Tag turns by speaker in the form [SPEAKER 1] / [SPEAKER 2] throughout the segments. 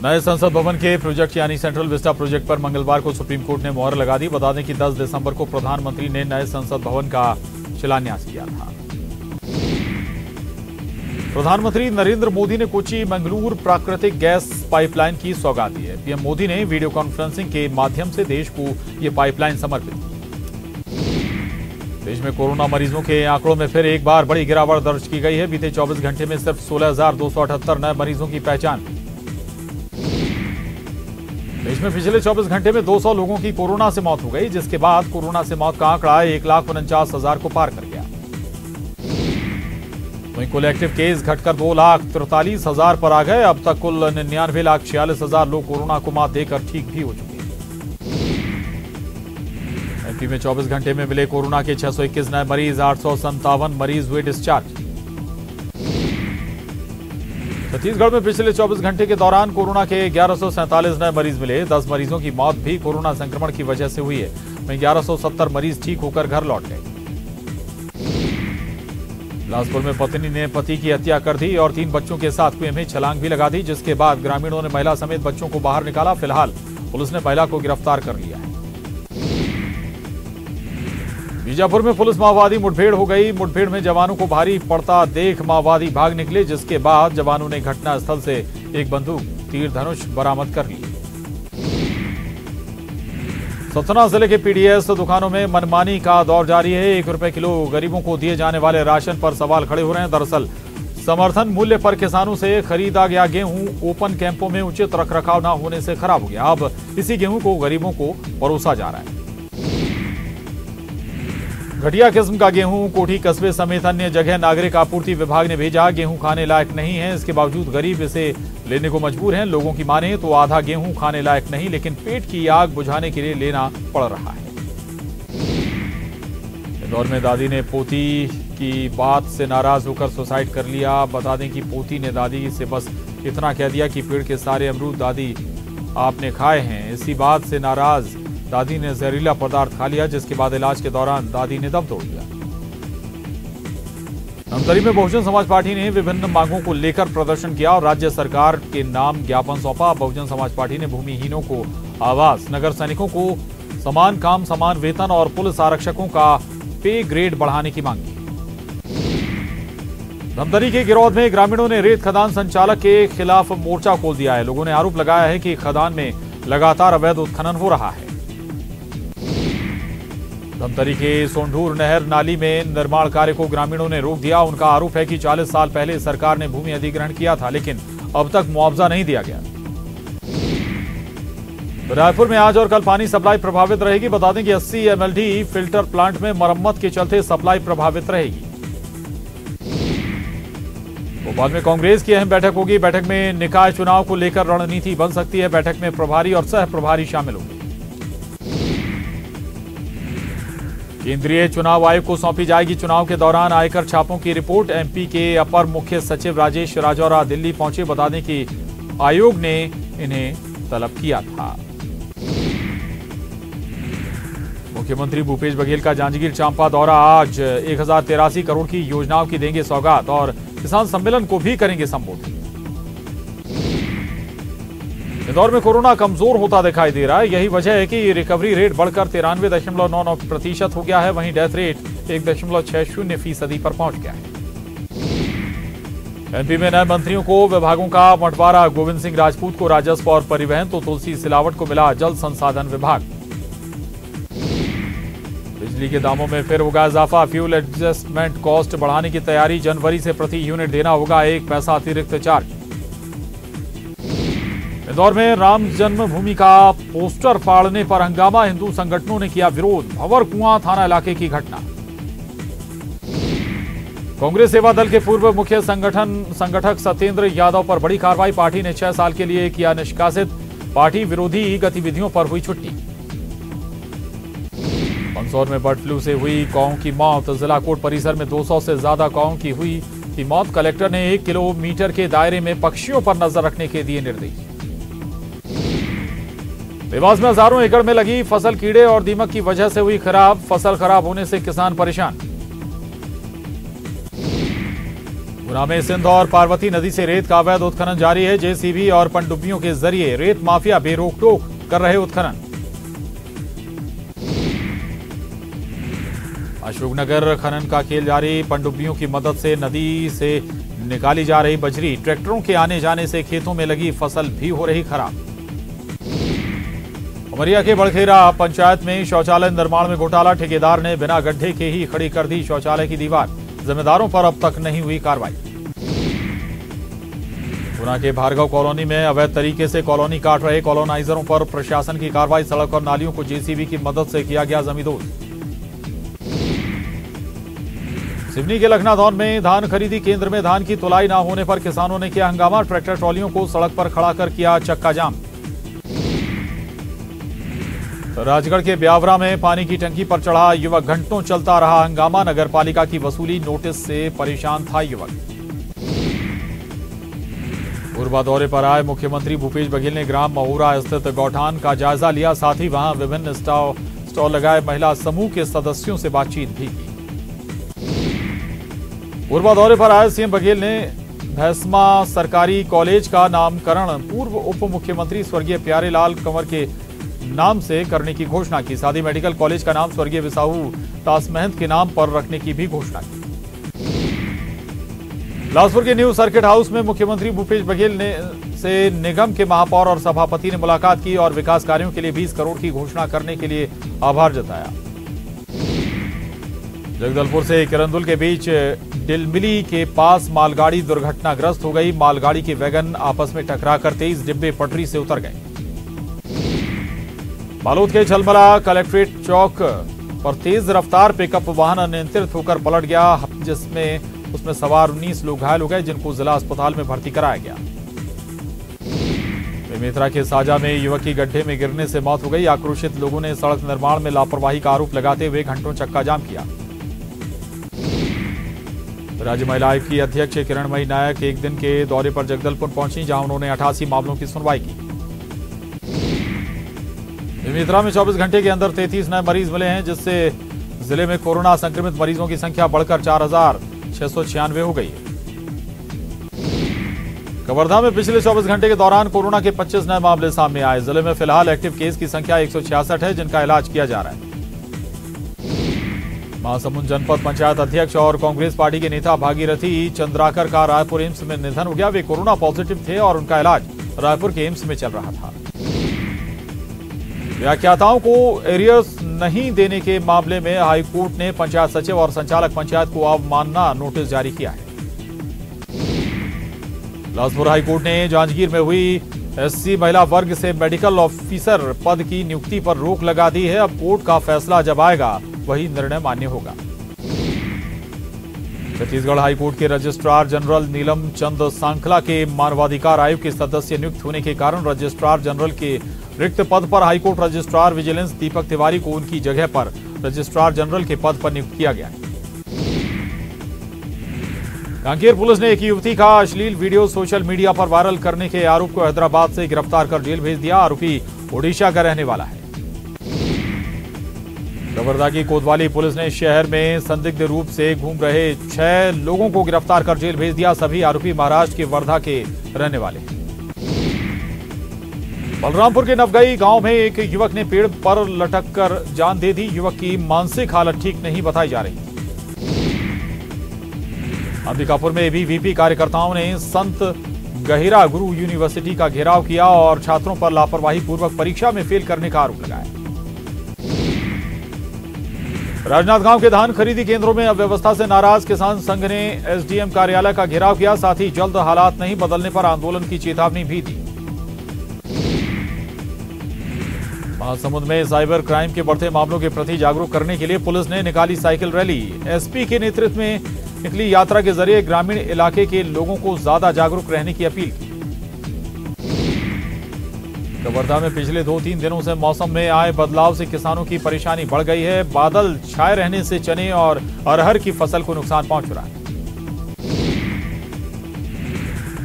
[SPEAKER 1] नए संसद भवन के प्रोजेक्ट यानी सेंट्रल विस्टा प्रोजेक्ट पर मंगलवार को सुप्रीम कोर्ट ने मोहर लगा दी। बता दें कि 10 दिसंबर को प्रधानमंत्री ने नए संसद भवन का शिलान्यास किया था। प्रधानमंत्री नरेंद्र मोदी ने कोची मंगलूर प्राकृतिक गैस पाइपलाइन की सौगात दी है। पीएम मोदी ने वीडियो कॉन्फ्रेंसिंग के माध्यम से देश को यह पाइपलाइन समर्पित की। देश में कोरोना मरीजों के आंकड़ों में फिर एक बार बड़ी गिरावट दर्ज की गई है। बीते 24 घंटे में सिर्फ 16,278 नए मरीजों की पहचान। देश में पिछले 24 घंटे में 200 लोगों की कोरोना से मौत हो गई, जिसके बाद कोरोना से मौत का आंकड़ा 1,49,000 को पार कर गया। वहीं कुल एक्टिव केस घटकर 2,43,000 पर आ गए। अब तक कुल 99,46,000 लोग कोरोना को मात देकर ठीक भी हो चुके हैं। एमपी में 24 घंटे में मिले कोरोना के 621 नए मरीज, 857 मरीज हुए डिस्चार्ज। छत्तीसगढ़ में पिछले 24 घंटे के दौरान कोरोना के 1147 नए मरीज मिले। 10 मरीजों की मौत भी कोरोना संक्रमण की वजह से हुई है। वहीं 1170 मरीज ठीक होकर घर लौट गए। बिलासपुर में पत्नी ने पति की हत्या कर दी और 3 बच्चों के साथ कुएं में छलांग भी लगा दी, जिसके बाद ग्रामीणों ने महिला समेत बच्चों को बाहर निकाला। फिलहाल पुलिस ने महिला को गिरफ्तार कर लिया है। बीजापुर में पुलिस माओवादी मुठभेड़ हो गई। मुठभेड़ में जवानों को भारी पड़ता देख माओवादी भाग निकले, जिसके बाद जवानों ने घटनास्थल से एक बंदूक, तीर धनुष बरामद कर ली। सतना जिले के पीडीएस दुकानों में मनमानी का दौर जारी है। 1 रुपए किलो गरीबों को दिए जाने वाले राशन पर सवाल खड़े हो रहे हैं। दरअसल समर्थन मूल्य पर किसानों से खरीदा गया गेहूं ओपन कैंपों में उचित रखरखाव न होने से खराब हो गया। अब इसी गेहूं को गरीबों को परोसा जा रहा है। घटिया किस्म का गेहूं कोठी कस्बे समेत अन्य जगह नागरिक आपूर्ति विभाग ने भेजा। गेहूं खाने लायक नहीं है, इसके बावजूद गरीब इसे लेने को मजबूर हैं। लोगों की माने तो आधा गेहूं खाने लायक नहीं, लेकिन पेट की आग बुझाने के लिए लेना पड़ रहा है। इंदौर में दादी ने पोती की बात से नाराज होकर सुसाइड कर लिया। बता दें कि पोती ने दादी से बस इतना कह दिया कि पेड़ के सारे अमरूद दादी आपने खाए हैं। इसी बात से नाराज दादी ने जहरीला पदार्थ खा लिया, जिसके बाद इलाज के दौरान दादी ने दम तोड़ दिया। धमतरी में बहुजन समाज पार्टी ने विभिन्न मांगों को लेकर प्रदर्शन किया और राज्य सरकार के नाम ज्ञापन सौंपा। बहुजन समाज पार्टी ने भूमिहीनों को आवास, नगर सैनिकों को समान काम समान वेतन और पुलिस आरक्षकों का पे ग्रेड बढ़ाने की मांग की। धमतरी के गिरौद में ग्रामीणों ने रेत खदान संचालक के खिलाफ मोर्चा खोल दिया है। लोगों ने आरोप लगाया है कि खदान में लगातार अवैध उत्खनन हो रहा है। धमतरी के सोंढूर नहर नाली में निर्माण कार्य को ग्रामीणों ने रोक दिया। उनका आरोप है कि 40 साल पहले सरकार ने भूमि अधिग्रहण किया था, लेकिन अब तक मुआवजा नहीं दिया गया। रायपुर में आज और कल पानी सप्लाई प्रभावित रहेगी। बता दें कि 80 MLD फिल्टर प्लांट में मरम्मत के चलते सप्लाई प्रभावित रहेगी। भोपाल में कांग्रेस की अहम बैठक होगी। बैठक में निकाय चुनाव को लेकर रणनीति बन सकती है। बैठक में प्रभारी और सह प्रभारी शामिल होंगे। केंद्रीय चुनाव आयोग को सौंपी जाएगी चुनाव के दौरान आयकर छापों की रिपोर्ट। एमपी के अपर मुख्य सचिव राजेश राजौरा दिल्ली पहुंचे। बता दें कि आयोग ने इन्हें तलब किया था। मुख्यमंत्री भूपेश बघेल का जांजगीर चांपा दौरा आज। 1083 करोड़ की योजनाओं की देंगे सौगात और किसान सम्मेलन को भी करेंगे संबोधित। इंदौर में कोरोना कमजोर होता दिखाई दे रहा है। यही वजह है कि रिकवरी रेट बढ़कर 93.99% हो गया है। वहीं डेथ रेट 1.60% पर पहुंच गया है। एमपी में नए मंत्रियों को विभागों का बंटवारा। गोविंद सिंह राजपूत को राजस्व और परिवहन तो तुलसी सिलावट को मिला जल संसाधन विभाग। बिजली के दामों में फिर होगा इजाफा। फ्यूल एडजस्टमेंट कॉस्ट बढ़ाने की तैयारी। जनवरी से प्रति यूनिट देना होगा 1 पैसा अतिरिक्त चार्ज। इंदौर में राम जन्मभूमि का पोस्टर फाड़ने पर हंगामा। हिंदू संगठनों ने किया विरोध। भंवर कुआं थाना इलाके की घटना। कांग्रेस सेवा दल के पूर्व मुख्य संगठक सत्येंद्र यादव पर बड़ी कार्रवाई। पार्टी ने 6 साल के लिए किया निष्कासित। पार्टी विरोधी गतिविधियों पर हुई छुट्टी। मंदसौर में बर्ड फ्लू से हुई काऊ की मौत। जिला कोर्ट परिसर में 200 से ज्यादा काऊ की हुई मौत। कलेक्टर ने 1 किलोमीटर के दायरे में पक्षियों पर नजर रखने के दिए निर्देश। देवास में हजारों एकड़ में लगी फसल कीड़े और दीमक की वजह से हुई खराब। फसल खराब होने से किसान परेशान। गुना में सिंध और पार्वती नदी से रेत का अवैध उत्खनन जारी है। जेसीबी और पनडुब्बियों के जरिए रेत माफिया बेरोक टोक कर रहे उत्खनन। अशोकनगर खनन का खेल जारी। पनडुब्बियों की मदद से नदी से निकाली जा रही बजरी। ट्रैक्टरों के आने जाने से खेतों में लगी फसल भी हो रही खराब। उमरिया के बड़खेरा पंचायत में शौचालय निर्माण में घोटाला। ठेकेदार ने बिना गड्ढे के ही खड़ी कर दी शौचालय की दीवार। जिम्मेदारों पर अब तक नहीं हुई कार्रवाई। गुना के भार्गव कॉलोनी में अवैध तरीके से कॉलोनी काट रहे कॉलोनाइजरों पर प्रशासन की कार्रवाई। सड़क और नालियों को जेसीबी की मदद से किया गया जमींदोज। सिवनी के लखनादौन में धान खरीदी केंद्र में धान की तुलाई न होने पर किसानों ने किया हंगामा। ट्रैक्टर ट्रॉलियों को सड़क पर खड़ा कर किया चक्का जाम। तो राजगढ़ के ब्यावरा में पानी की टंकी पर चढ़ा युवक। घंटों चलता रहा हंगामा। नगर पालिका की वसूली नोटिस से परेशान था युवक। पूर्वा दौरे पर आए मुख्यमंत्री भूपेश बघेल ने ग्राम महुरा स्थित गौठान का जायजा लिया। साथ ही वहां विभिन्न स्टॉल लगाए महिला समूह के सदस्यों से बातचीत भी की। पूर्वा दौरे पर आए सीएम बघेल ने भैसमा सरकारी कॉलेज का नामकरण पूर्व उप मुख्यमंत्री स्वर्गीय प्यारेलाल कंवर के नाम से करने की घोषणा की। साथ ही मेडिकल कॉलेज का नाम स्वर्गीय विसाहू तासमहंत के नाम पर रखने की भी घोषणा की। बिलासपुर के न्यू सर्किट हाउस में मुख्यमंत्री भूपेश बघेल से निगम के महापौर और सभापति ने मुलाकात की और विकास कार्यों के लिए 20 करोड़ की घोषणा करने के लिए आभार जताया। जगदलपुर से किरंदुल के बीच डिलमिली के पास मालगाड़ी दुर्घटनाग्रस्त हो गई। मालगाड़ी के वैगन आपस में टकराकर 23 डिब्बे पटरी से उतर गए। बालोद के झलमला कलेक्ट्रेट चौक पर तेज रफ्तार पिकअप वाहन अनियंत्रित होकर पलट गया, जिसमें उसमें सवार 19 लोग घायल हो गए, जिनको जिला अस्पताल में भर्ती कराया गया। बेमेतरा के साजा में युवक की गड्ढे में गिरने से मौत हो गई। आक्रोशित लोगों ने सड़क निर्माण में लापरवाही का आरोप लगाते हुए घंटों चक्का जाम किया। राज्य महिला आयोग की अध्यक्ष किरणमयी नायक एक दिन के दौरे पर जगदलपुर पहुंची, जहां उन्होंने 88 मामलों की सुनवाई की। बेमेतरा में 24 घंटे के अंदर 33 नए मरीज मिले हैं, जिससे जिले में कोरोना संक्रमित मरीजों की संख्या बढ़कर 4696 हो गई है। कवर्धा में पिछले 24 घंटे के दौरान कोरोना के 25 नए मामले सामने आए। जिले में फिलहाल एक्टिव केस की संख्या 166 है, जिनका इलाज किया जा रहा है। महासमुंद जनपद पंचायत अध्यक्ष और कांग्रेस पार्टी के नेता भागीरथी चंद्राकर का रायपुर एम्स में निधन हो गया। वे कोरोना पॉजिटिव थे और उनका इलाज रायपुर के एम्स में चल रहा था। व्याख्याताओं को एरियर्स नहीं देने के मामले में हाईकोर्ट ने पंचायत सचिव और संचालक पंचायत को अवमानना नोटिस जारी किया है। बिलासपुर हाईकोर्ट ने जांजगीर में हुई एससी महिला वर्ग से मेडिकल ऑफिसर पद की नियुक्ति पर रोक लगा दी है। अब कोर्ट का फैसला जब आएगा वही निर्णय मान्य होगा। छत्तीसगढ़ हाईकोर्ट के रजिस्ट्रार जनरल नीलम चंद सांखला के मानवाधिकार आयोग के सदस्य नियुक्त होने के कारण रजिस्ट्रार जनरल के रिक्त पद पर high court registrar vigilance Deepak Tiwari को उनकी जगह पर रजिस्ट्रार जनरल के पद पर नियुक्त किया गया है। कांकेर पुलिस ने एक युवती का अश्लील वीडियो सोशल मीडिया पर वायरल करने के आरोप को हैदराबाद से गिरफ्तार कर जेल भेज दिया। आरोपी ओडिशा का रहने वाला है। कवर्धा की कोतवाली पुलिस ने शहर में संदिग्ध रूप से घूम रहे 6 लोगों को गिरफ्तार कर जेल भेज दिया। सभी आरोपी महाराष्ट्र के वर्धा के रहने वाले हैं। बलरामपुर के नवगई गांव में एक युवक ने पेड़ पर लटक कर जान दे दी। युवक की मानसिक हालत ठीक नहीं बताई जा रही। अंबिकापुर में एबीवीपी कार्यकर्ताओं ने संत गहिरा गुरु यूनिवर्सिटी का घेराव किया और छात्रों पर लापरवाही पूर्वक परीक्षा में फेल करने का आरोप लगाया। राजनांदगांव के धान खरीदी केंद्रों में अव्यवस्था से नाराज किसान संघ ने एसडीएम कार्यालय का घेराव किया। साथ ही जल्द हालात नहीं बदलने पर आंदोलन की चेतावनी भी दी। महासमुंद में साइबर क्राइम के बढ़ते मामलों के प्रति जागरूक करने के लिए पुलिस ने निकाली साइकिल रैली। एसपी के नेतृत्व में निकली यात्रा के जरिए ग्रामीण इलाके के लोगों को ज्यादा जागरूक रहने की अपील की। कवर्धा में पिछले 2-3 दिनों से मौसम में आए बदलाव से किसानों की परेशानी बढ़ गई है। बादल छाए रहने से चने और अरहर की फसल को नुकसान पहुंच रहा है।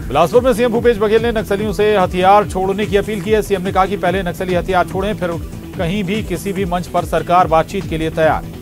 [SPEAKER 1] बिलासपुर में सीएम भूपेश बघेल ने नक्सलियों से हथियार छोड़ने की अपील की है। सीएम ने कहा कि पहले नक्सली हथियार छोड़ें, फिर कहीं भी किसी भी मंच पर सरकार बातचीत के लिए तैयार है।